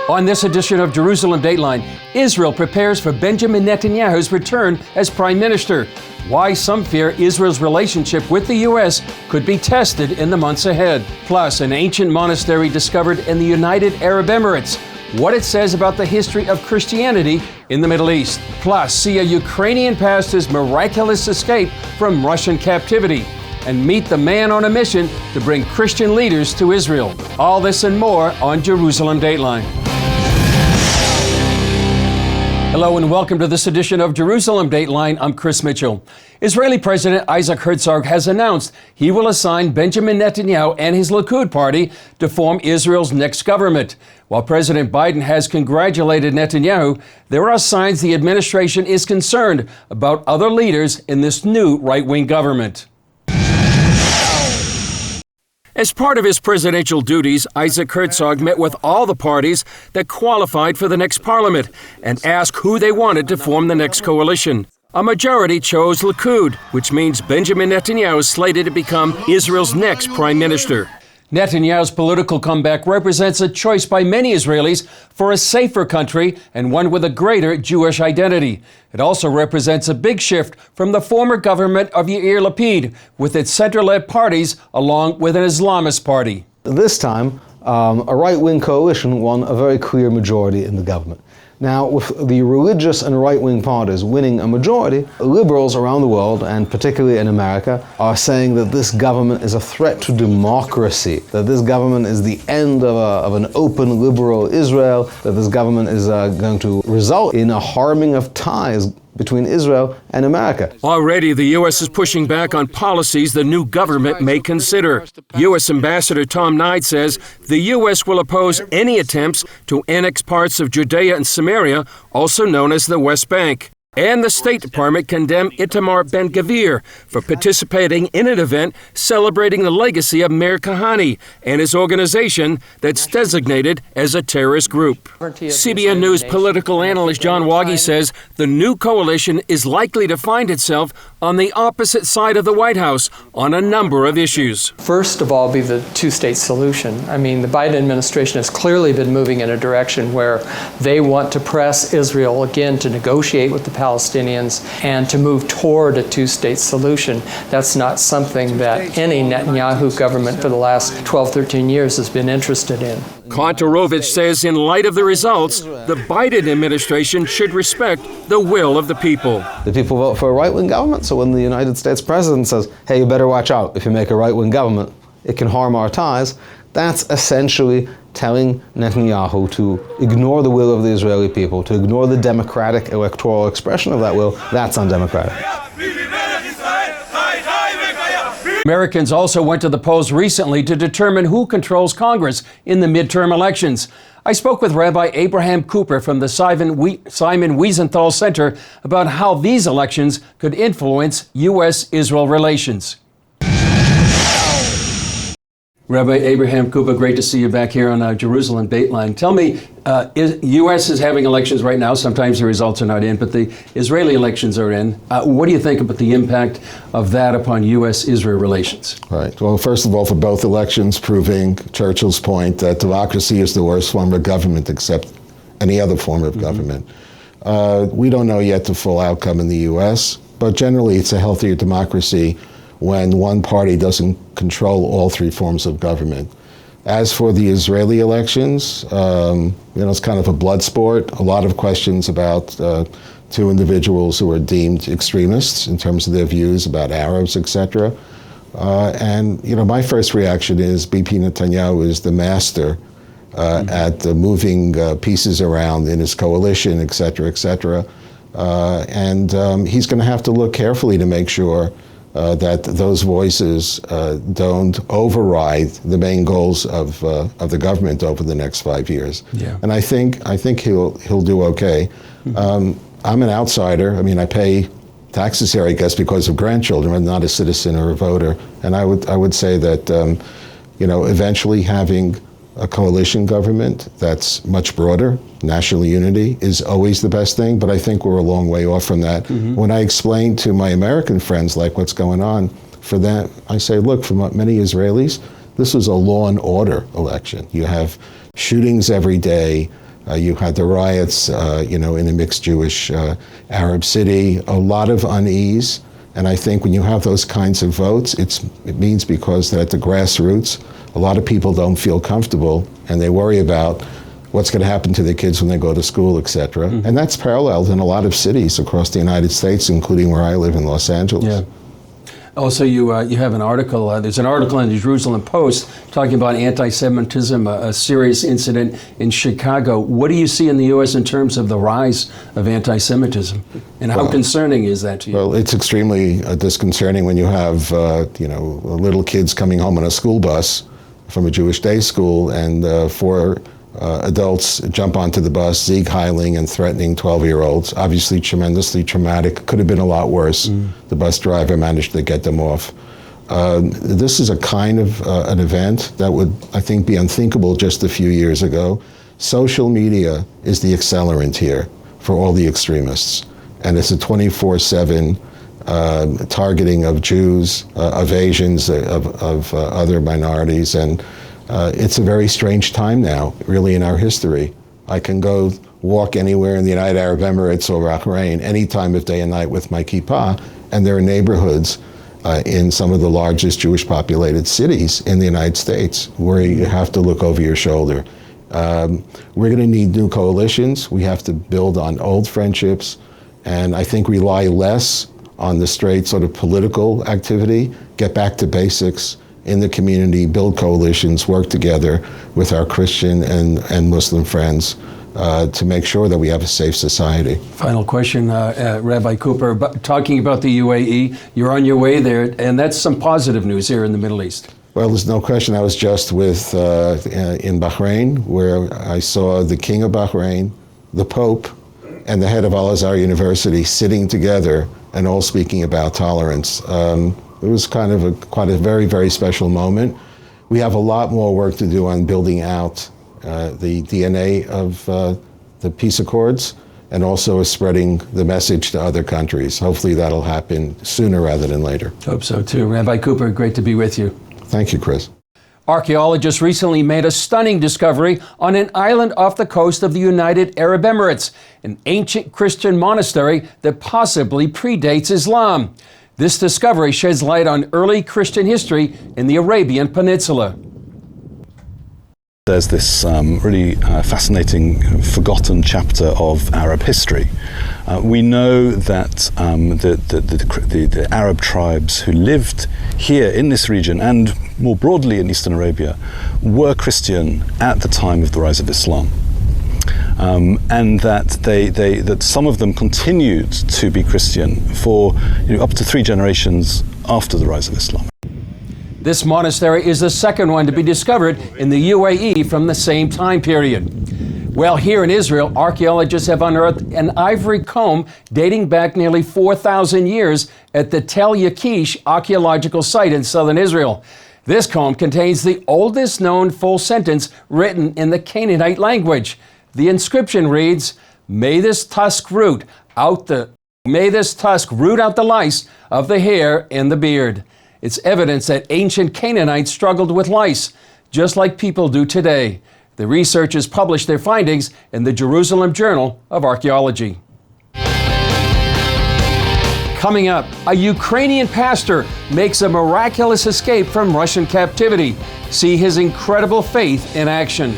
On this edition of Jerusalem Dateline, Israel prepares for Benjamin Netanyahu's return as prime minister. Why some fear Israel's relationship with the U.S. could be tested in the months ahead. Plus, an ancient monastery discovered in the United Arab Emirates. What it says about the history of Christianity in the Middle East. Plus, see a Ukrainian pastor's miraculous escape from Russian captivity. And meet the man on a mission to bring Christian leaders to Israel. All this and more on Jerusalem Dateline. Hello and welcome to this edition of Jerusalem Dateline. I'm Chris Mitchell. Israeli President Isaac Herzog has announced he will assign Benjamin Netanyahu and his Likud party to form Israel's next government. While President Biden has congratulated Netanyahu, there are signs the administration is concerned about other leaders in this new right-wing government. As part of his presidential duties, Isaac Herzog met with all the parties that qualified for the next parliament and asked who they wanted to form the next coalition. A majority chose Likud, which means Benjamin Netanyahu is slated to become Israel's next prime minister. Netanyahu's political comeback represents a choice by many Israelis for a safer country and one with a greater Jewish identity. It also represents a big shift from the former government of Yair Lapid, with its center-led parties along with an Islamist party. This time, a right-wing coalition won a very clear majority in the government. Now, with the religious and right-wing parties winning a majority, liberals around the world, and particularly in America, are saying that this government is a threat to democracy, that this government is the end of an open liberal Israel, that this government is going to result in a harming of ties between Israel and America. Already, the U.S. is pushing back on policies the new government may consider. U.S. Ambassador Tom Nye says the U.S. will oppose any attempts to annex parts of Judea and Samaria, also known as the West Bank. And the State Department condemned Itamar Ben-Gvir for participating in an event celebrating the legacy of Meir Kahane and his organization that's designated as a terrorist group. CBN News political analyst John Waggy says the new coalition is likely to find itself on the opposite side of the White House on a number of issues. First of all, be the two-state solution. I mean, the Biden administration has clearly been moving in a direction where they want to press Israel again to negotiate with the Palestinians and to move toward a two-state solution. That's not something that any Netanyahu government for the last 12, 13 years has been interested in. Kontorovich says in light of the results, the Biden administration should respect the will of the people. The people vote for a right-wing government, so when the United States president says, hey, you better watch out, if you make a right-wing government, it can harm our ties, that's essentially telling Netanyahu to ignore the will of the Israeli people, to ignore the democratic electoral expression of that will. That's undemocratic. Americans also went to the polls recently to determine who controls Congress in the midterm elections. I spoke with Rabbi Abraham Cooper from the Simon Wiesenthal Center about how these elections could influence U.S.-Israel relations. Rabbi Abraham Cooper, great to see you back here on Jerusalem Dateline. Tell me, U.S. is having elections right now. Sometimes the results are not in, but the Israeli elections are in. What do you think about the impact of that upon U.S.-Israel relations? Right. Well, first of all, for both elections, proving Churchill's point that democracy is the worst form of government except any other form of government. We don't know yet the full outcome in the U.S., but generally it's a healthier democracy when one party doesn't control all three forms of government. As for the Israeli elections, it's kind of a blood sport. A lot of questions about two individuals who are deemed extremists in terms of their views about Arabs, etc. My first reaction is BP Netanyahu is the master at moving pieces around in his coalition, etc., etc. He's going to have to look carefully to make sure that those voices don't override the main goals of the government over the next 5 years. Yeah. And I think he'll do okay. I'm an outsider. I mean, I pay taxes here, I guess, because of grandchildren. I'm not a citizen or a voter. And I would say that eventually having a coalition government that's much broader, national unity, is always the best thing, but I think we're a long way off from that. Mm-hmm. When I explain to my American friends like what's going on, for them, I say, look, for many Israelis, this was a law and order election. You have shootings every day, You had the riots, in a mixed Jewish Arab city, a lot of unease. And I think when you have those kinds of votes, it means because that at the grassroots, a lot of people don't feel comfortable and they worry about what's going to happen to their kids when they go to school, etc. Mm-hmm. And that's paralleled in a lot of cities across the United States, including where I live in Los Angeles. Yeah. Also, you have an article, there's an article in the Jerusalem Post talking about anti-Semitism, a serious incident in Chicago. What do you see in the U.S. in terms of the rise of anti-Semitism? And how concerning is that to you? Well, it's extremely disconcerting when you have, little kids coming home on a school bus from a Jewish day school and four adults jump onto the bus, Sieg heiling and threatening 12-year-olds. Obviously tremendously traumatic. Could have been a lot worse. The bus driver managed to get them off. This is a kind of an event that would, I think, be unthinkable just a few years ago. Social media is the accelerant here for all the extremists. And it's a 24/7 targeting of Jews, of Asians, of other minorities. And it's a very strange time now, really, in our history. I can go walk anywhere in the United Arab Emirates or Bahrain any time of day and night with my kippah, and there are neighborhoods in some of the largest Jewish populated cities in the United States where you have to look over your shoulder. We're going to need new coalitions. We have to build on old friendships, and I think rely less on the straight sort of political activity, get back to basics in the community, build coalitions, work together with our Christian and Muslim friends to make sure that we have a safe society. Final question, Rabbi Cooper, talking about the UAE, you're on your way there, and that's some positive news here in the Middle East. Well, there's no question. I was just in Bahrain, where I saw the King of Bahrain, the Pope, and the head of Al-Azhar University sitting together and all speaking about tolerance. It was quite a very, very special moment. We have a lot more work to do on building out the DNA of the peace accords and also spreading the message to other countries. Hopefully that'll happen sooner rather than later. Hope so too. Rabbi Cooper, great to be with you. Thank you, Chris. Archaeologists recently made a stunning discovery on an island off the coast of the United Arab Emirates, an ancient Christian monastery that possibly predates Islam. This discovery sheds light on early Christian history in the Arabian Peninsula. There's this really fascinating forgotten chapter of Arab history. We know that the Arab tribes who lived here in this region and more broadly in Eastern Arabia were Christian at the time of the rise of Islam. And that that some of them continued to be Christian for up to 3 generations after the rise of Islam. This monastery is the second one to be discovered in the UAE from the same time period. Well, here in Israel, archaeologists have unearthed an ivory comb dating back nearly 4,000 years at the Tel Yakish archaeological site in southern Israel. This comb contains the oldest known full sentence written in the Canaanite language. The inscription reads, "May this tusk root out the lice of the hair and the beard." It's evidence that ancient Canaanites struggled with lice, just like people do today. The researchers published their findings in the Jerusalem Journal of Archaeology. Coming up, a Ukrainian pastor makes a miraculous escape from Russian captivity. See his incredible faith in action.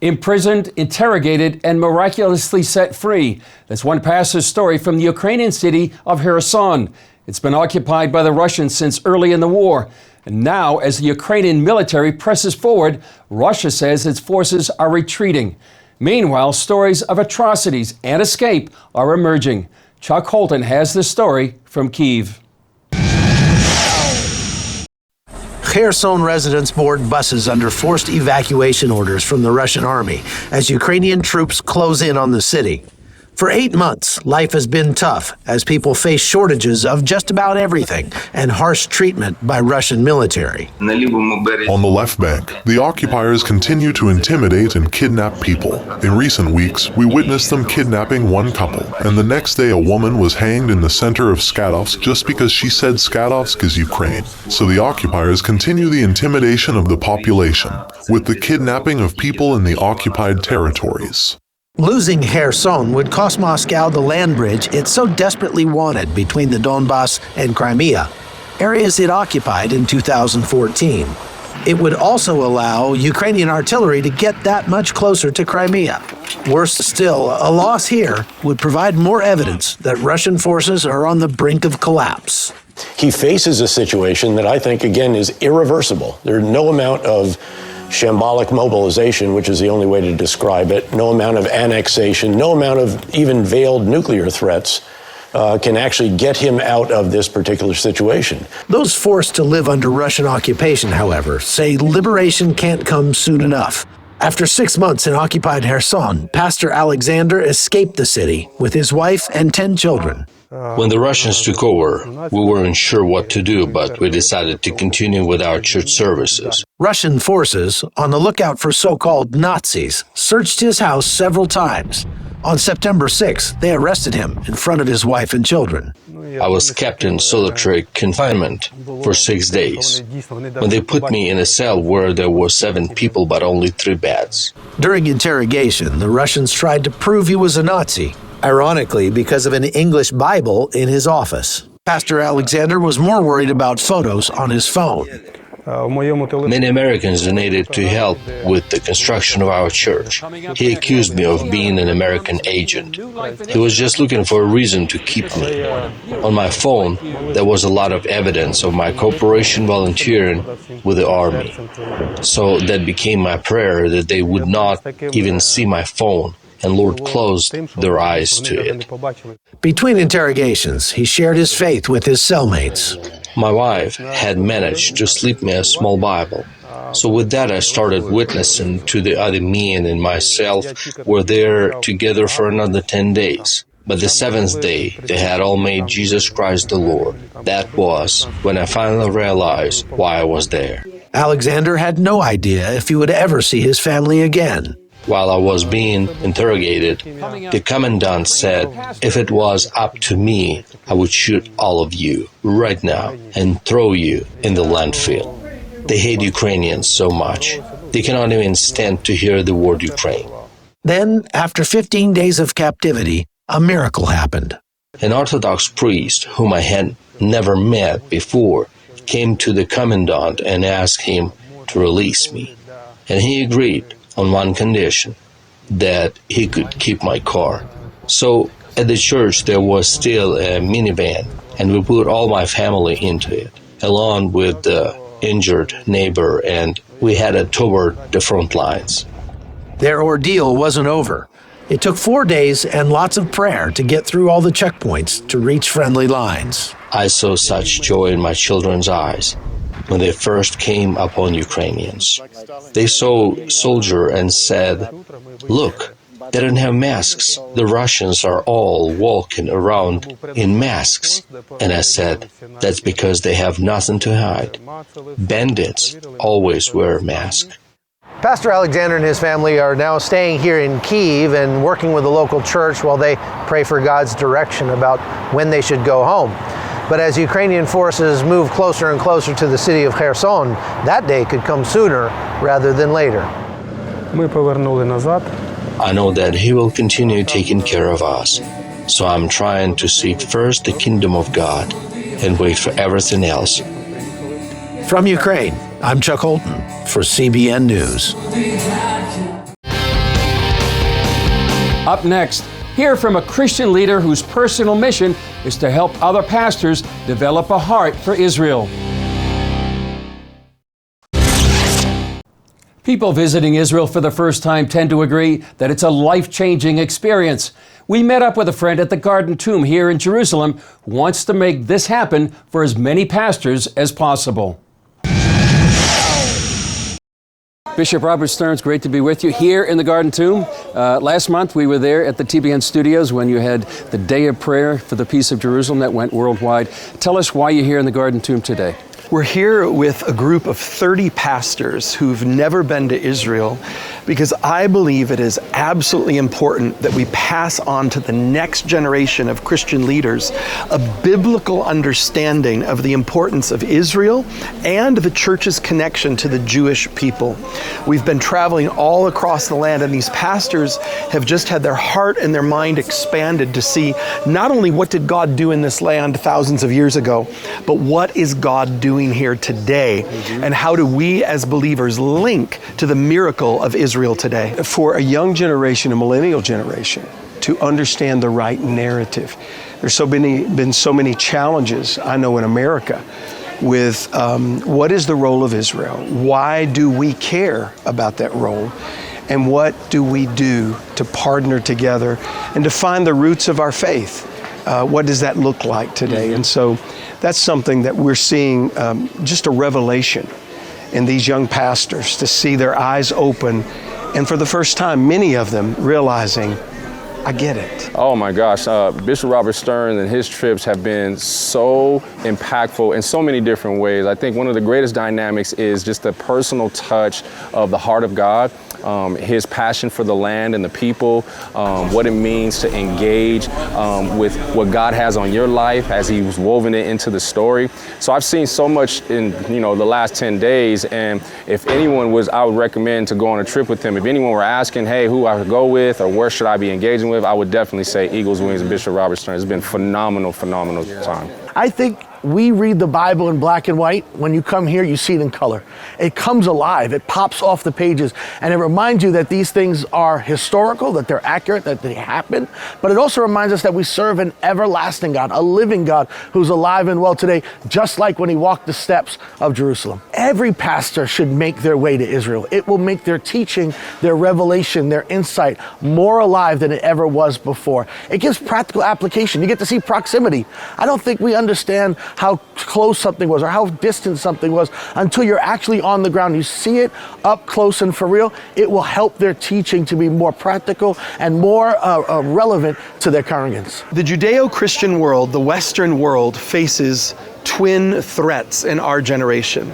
Imprisoned, interrogated, and miraculously set free. That's one pastor's story from the Ukrainian city of Kherson. It's been occupied by the Russians since early in the war. And now, as the Ukrainian military presses forward, Russia says its forces are retreating. Meanwhile, stories of atrocities and escape are emerging. Chuck Holton has the story from Kyiv. Kherson residents board buses under forced evacuation orders from the Russian army as Ukrainian troops close in on the city. For 8 months, life has been tough as people face shortages of just about everything and harsh treatment by Russian military. On the left bank, the occupiers continue to intimidate and kidnap people. In recent weeks, we witnessed them kidnapping one couple, and the next day a woman was hanged in the center of Skatovsk just because she said Skatovsk is Ukraine. So the occupiers continue the intimidation of the population, with the kidnapping of people in the occupied territories. Losing Kherson would cost Moscow the land bridge it so desperately wanted between the Donbass and Crimea, areas it occupied in 2014. It would also allow Ukrainian artillery to get that much closer to Crimea. Worse still, a loss here would provide more evidence that Russian forces are on the brink of collapse. He faces a situation that I think, again, is irreversible. There's no amount of shambolic mobilization, which is the only way to describe it, no amount of annexation, no amount of even veiled nuclear threats can actually get him out of this particular situation. Those forced to live under Russian occupation, however, say liberation can't come soon enough. After 6 months in occupied Kherson, Pastor Alexander escaped the city with his wife and 10 children. When the Russians took over, we weren't sure what to do, but we decided to continue with our church services. Russian forces, on the lookout for so-called Nazis, searched his house several times. On September 6th, they arrested him in front of his wife and children. I was kept in solitary confinement for 6 days. When they put me in a cell where there were 7 people but only 3 beds. During interrogation, the Russians tried to prove he was a Nazi, ironically because of an English Bible in his office. Pastor Alexander was more worried about photos on his phone. Many Americans donated to help with the construction of our church. He accused me of being an American agent. He was just looking for a reason to keep me. On my phone, there was a lot of evidence of my cooperation volunteering with the army. So that became my prayer that they would not even see my phone, and Lord closed their eyes to it. Between interrogations, he shared his faith with his cellmates. My wife had managed to slip me a small Bible. So with that, I started witnessing to the other men and myself were there together for another 10 days. But the 7th day, they had all made Jesus Christ the Lord. That was when I finally realized why I was there. Alexander had no idea if he would ever see his family again. While I was being interrogated, the commandant said, if it was up to me, I would shoot all of you right now and throw you in the landfill. They hate Ukrainians so much, they cannot even stand to hear the word Ukraine. Then, after 15 days of captivity, a miracle happened. An Orthodox priest, whom I had never met before, came to the commandant and asked him to release me. And he agreed on one condition, that he could keep my car. So at the church there was still a minivan, and we put all my family into it, along with the injured neighbor, and we headed toward the front lines. Their ordeal wasn't over. It took 4 days and lots of prayer to get through all the checkpoints to reach friendly lines. I saw such joy in my children's eyes when they first came upon Ukrainians. They saw a soldier and said, look, they don't have masks. The Russians are all walking around in masks. And I said, that's because they have nothing to hide. Bandits always wear masks. Pastor Alexander and his family are now staying here in Kyiv and working with the local church while they pray for God's direction about when they should go home. But as Ukrainian forces move closer and closer to the city of Kherson, that day could come sooner rather than later. I know that He will continue taking care of us, so I'm trying to seek first the kingdom of God and wait for everything else. From Ukraine, I'm Chuck Holton for CBN News. Up next, hear from a Christian leader whose personal mission is to help other pastors develop a heart for Israel. People visiting Israel for the first time tend to agree that it's a life-changing experience. We met up with a friend at the Garden Tomb here in Jerusalem who wants to make this happen for as many pastors as possible. Bishop Robert Stearns, great to be with you here in the Garden Tomb. Last month we were there at the TBN studios when you had the Day of Prayer for the Peace of Jerusalem that went worldwide. Tell us why you're here in the Garden Tomb today. We're here with a group of 30 pastors who've never been to Israel because I believe it is absolutely important that we pass on to the next generation of Christian leaders a biblical understanding of the importance of Israel and the church's connection to the Jewish people. We've been traveling all across the land, and these pastors have just had their heart and their mind expanded to see not only what did God do in this land thousands of years ago, but what is God doing here today, and how do we as believers link to the miracle of Israel today? For a young generation, a millennial generation, to understand the right narrative. There's been so many challenges, I know, in America with what is the role of Israel? Why do we care about that role? And what do we do to partner together and to find the roots of our faith? What does that look like today? And so that's something that we're seeing, just a revelation in these young pastors, to see their eyes open, and for the first time, many of them realizing, I get it. Oh my gosh, Bishop Robert Stearns and his trips have been so impactful in so many different ways. I think one of the greatest dynamics is just the personal touch of the heart of God. His passion for the land and the people, what it means to engage with what God has on your life as he was woven it into the story. So I've seen so much in the last 10 days, and if anyone was, I would recommend to go on a trip with him. If anyone were asking, hey, who I would go with or where should I be engaging with, I would definitely say Eagles Wings and Bishop Robert Stearns. It's been phenomenal time. I think we read the Bible in black and white. When you come here, you see it in color. It comes alive. It pops off the pages. And it reminds you that these things are historical, that they're accurate, that they happen. But it also reminds us that we serve an everlasting God, a living God who's alive and well today, just like when he walked the steps of Jerusalem. Every pastor should make their way to Israel. It will make their teaching, their revelation, their insight more alive than it ever was before. It gives practical application. You get to see proximity. I don't think we understand how close something was or how distant something was until you're actually on the ground. You see it up close and for real. It will help their teaching to be more practical and more relevant to their congregants. The Judeo-Christian world, the Western world, faces twin threats in our generation.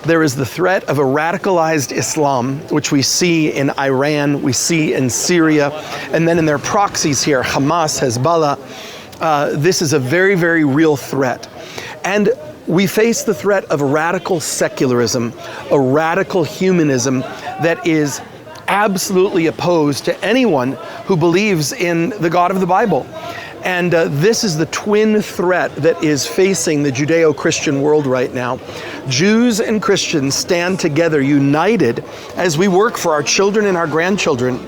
There is the threat of a radicalized Islam, which we see in Iran, we see in Syria, and then in their proxies here, Hamas, Hezbollah. This is a very, very real threat. And we face the threat of radical secularism, a radical humanism that is absolutely opposed to anyone who believes in the God of the Bible. And this is the twin threat that is facing the Judeo-Christian world right now. Jews and Christians stand together, united, as we work for our children and our grandchildren,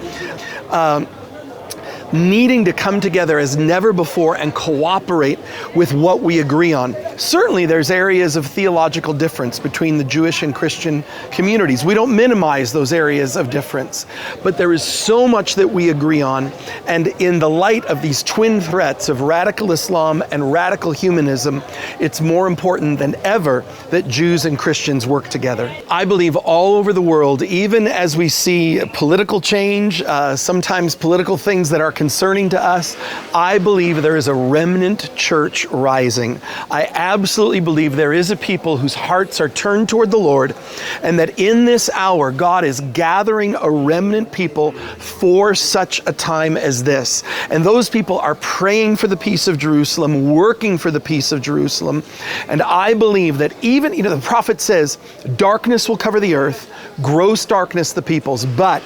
needing to come together as never before and cooperate with what we agree on. Certainly there's areas of theological difference between the Jewish and Christian communities. We don't minimize those areas of difference, but there is so much that we agree on. And in the light of these twin threats of radical Islam and radical humanism, it's more important than ever that Jews and Christians work together. I believe all over the world, even as we see political change, sometimes political things that are concerning to us, I believe there is a remnant church rising. I absolutely believe there is a people whose hearts are turned toward the Lord, and that in this hour, God is gathering a remnant people for such a time as this. And those people are praying for the peace of Jerusalem, working for the peace of Jerusalem. And I believe that even, the prophet says, darkness will cover the earth, gross darkness the peoples, but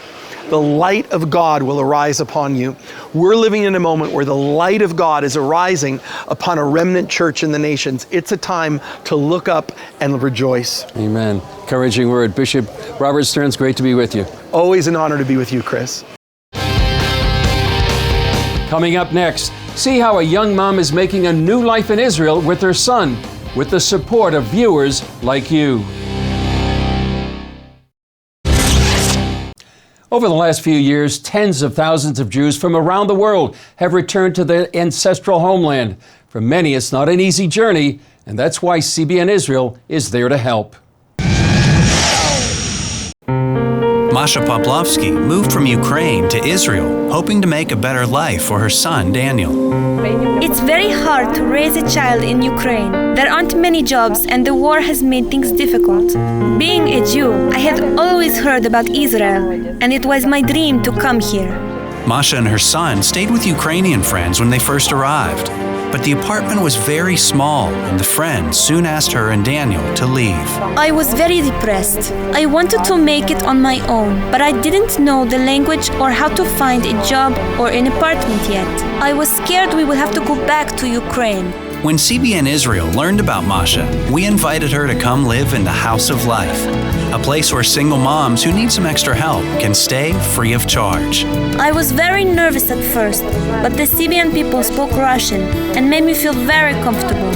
the light of God will arise upon you. We're living in a moment where the light of God is arising upon a remnant church in the nations. It's a time to look up and rejoice. Amen. Encouraging word. Bishop Robert Stearns, great to be with you. Always an honor to be with you, Chris. Coming up next, see how a young mom is making a new life in Israel with her son, with the support of viewers like you. Over the last few years, tens of thousands of Jews from around the world have returned to their ancestral homeland. For many, it's not an easy journey, and that's why CBN Israel is there to help. Masha Poplovsky moved from Ukraine to Israel, hoping to make a better life for her son, Daniel. It's very hard to raise a child in Ukraine. There aren't many jobs and the war has made things difficult. Being a Jew, I had always heard about Israel, and it was my dream to come here. Masha and her son stayed with Ukrainian friends when they first arrived. But the apartment was very small, and the friends soon asked her and Daniel to leave. I was very depressed. I wanted to make it on my own, but I didn't know the language or how to find a job or an apartment yet. I was scared we would have to go back to Ukraine. When CBN Israel learned about Masha, we invited her to come live in the House of Life, a place where single moms who need some extra help can stay free of charge. I was very nervous at first, but the CBN people spoke Russian and made me feel very comfortable.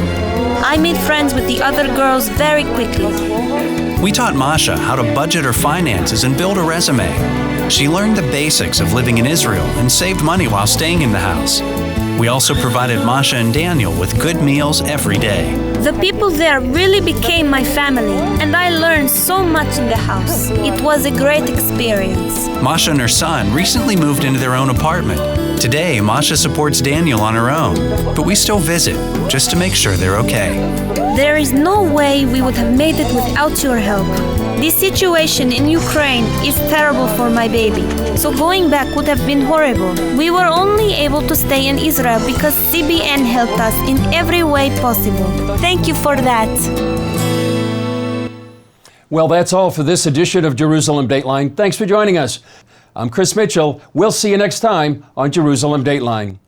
I made friends with the other girls very quickly. We taught Masha how to budget her finances and build a resume. She learned the basics of living in Israel and saved money while staying in the house. We also provided Masha and Daniel with good meals every day. The people there really became my family, and I learned so much in the house. It was a great experience. Masha and her son recently moved into their own apartment. Today, Masha supports Daniel on her own, but we still visit just to make sure they're okay. There is no way we would have made it without your help. This situation in Ukraine is terrible for my baby, so going back would have been horrible. We were only able to stay in Israel because CBN helped us in every way possible. Thank you for that. Well, that's all for this edition of Jerusalem Dateline. Thanks for joining us. I'm Chris Mitchell. We'll see you next time on Jerusalem Dateline.